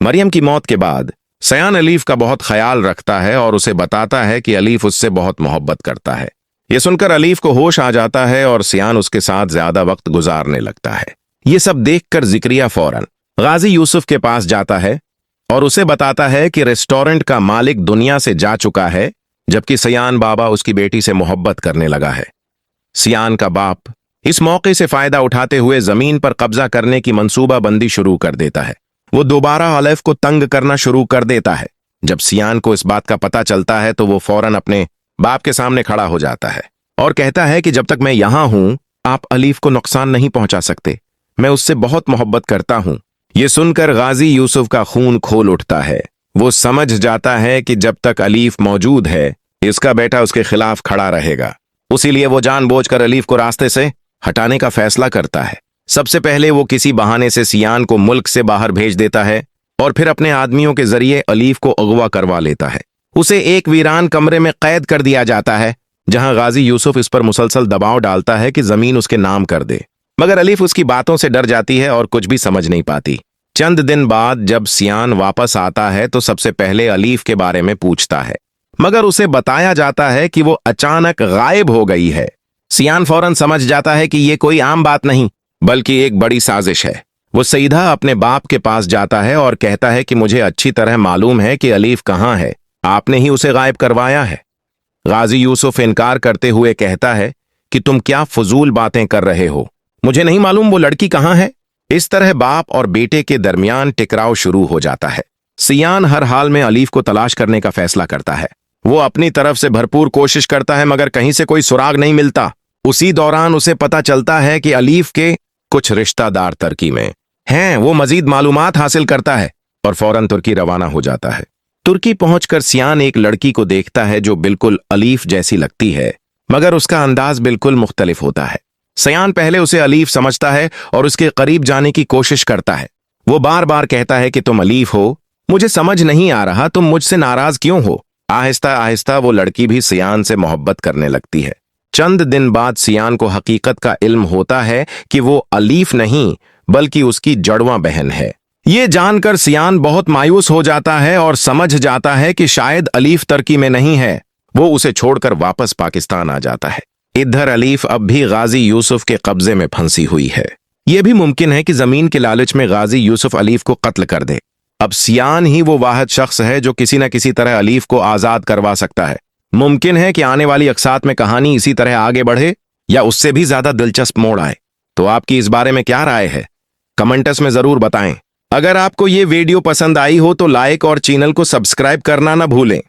मरियम की मौत के बाद सयान अलीफ का बहुत ख्याल रखता है और उसे बताता है कि अलीफ उससे बहुत मोहब्बत करता है। यह सुनकर अलीफ को होश आ जाता है और सियान उसके साथ ज्यादा वक्त गुजारने लगता है। ये सब देखकर जिक्रिया फौरन गाजी यूसुफ के पास जाता है और उसे बताता है कि रेस्टोरेंट का मालिक दुनिया से जा चुका है, जबकि सियान बाबा उसकी बेटी से मोहब्बत करने लगा है। सियान का बाप इस मौके से फायदा उठाते हुए जमीन पर कब्जा करने की मंसूबाबंदी शुरू कर देता है। वो दोबारा अलीफ को तंग करना शुरू कर देता है। जब सियान को इस बात का पता चलता है तो वो फौरन अपने बाप के सामने खड़ा हो जाता है और कहता है कि जब तक मैं यहां हूं आप अलीफ को नुकसान नहीं पहुंचा सकते, मैं उससे बहुत मोहब्बत करता हूं। ये सुनकर गाजी यूसुफ का खून खोल उठता है। वो समझ जाता है कि जब तक अलीफ मौजूद है इसका बेटा उसके खिलाफ खड़ा रहेगा, उसीलिए वो जानबूझकर अलीफ को रास्ते से हटाने का फैसला करता है। सबसे पहले वो किसी बहाने से सियान को मुल्क से बाहर भेज देता है और फिर अपने आदमियों के जरिए अलीफ को अगवा करवा लेता है। उसे एक वीरान कमरे में कैद कर दिया जाता है, जहां गाजी यूसुफ इस पर मुसलसल दबाव डालता है कि जमीन उसके नाम कर दे, मगर अलीफ उसकी बातों से डर जाती है और कुछ भी समझ नहीं पाती। चंद दिन बाद जब सियान वापस आता है तो सबसे पहले अलीफ के बारे में पूछता है, मगर उसे बताया जाता है कि वो अचानक गायब हो गई है। सियान फौरन समझ जाता है कि ये कोई आम बात नहीं बल्कि एक बड़ी साजिश है। वो सीधा अपने बाप के पास जाता है और कहता है कि मुझे अच्छी तरह मालूम है कि अलीफ कहाँ है, आपने ही उसे गायब करवाया है। गाजी यूसुफ इनकार करते हुए कहता है कि तुम क्या फजूल बातें कर रहे हो, मुझे नहीं मालूम वो लड़की कहाँ है। इस तरह बाप और बेटे के दरमियान टकराव शुरू हो जाता है। सियान हर हाल में अलीफ को तलाश करने का फैसला करता है। वो अपनी तरफ से भरपूर कोशिश करता है मगर कहीं से कोई सुराग नहीं मिलता। उसी दौरान उसे पता चलता है कि अलीफ के कुछ रिश्तेदार तुर्की में हैं। वो मजीद मालूमात हासिल करता है और फौरन तुर्की रवाना हो जाता है। तुर्की पहुंचकर सियान एक लड़की को देखता है जो बिल्कुल अलीफ जैसी लगती है, मगर उसका अंदाज बिल्कुल मुख्तलिफ होता है। सियान पहले उसे अलीफ समझता है और उसके करीब जाने की कोशिश करता है। वो बार बार कहता है कि तुम अलीफ हो, मुझे समझ नहीं आ रहा तुम मुझसे नाराज क्यों हो। आहिस्ता आहिस्ता वो लड़की भी सियान से मोहब्बत करने लगती है। चंद दिन बाद सियान को हकीकत का इल्म होता है कि वो अलीफ नहीं बल्कि उसकी जड़वां बहन है। ये जानकर सियान बहुत मायूस हो जाता है और समझ जाता है कि शायद अलीफ तुर्की में नहीं है। वो उसे छोड़कर वापस पाकिस्तान आ जाता है। इधर अलीफ अब भी गाजी यूसुफ के कब्जे में फंसी हुई है। यह भी मुमकिन है कि जमीन के लालच में गाजी यूसुफ अलीफ को कत्ल कर दे। अब सियान ही वो वाहिद शख्स है जो किसी न किसी तरह अलीफ को आजाद करवा सकता है। मुमकिन है कि आने वाली अक़सात में कहानी इसी तरह आगे बढ़े या उससे भी ज्यादा दिलचस्प मोड़ आए। तो आपकी इस बारे में क्या राय है, कमेंट्स में जरूर बताएं। अगर आपको ये वीडियो पसंद आई हो तो लाइक और चैनल को सब्सक्राइब करना ना भूलें।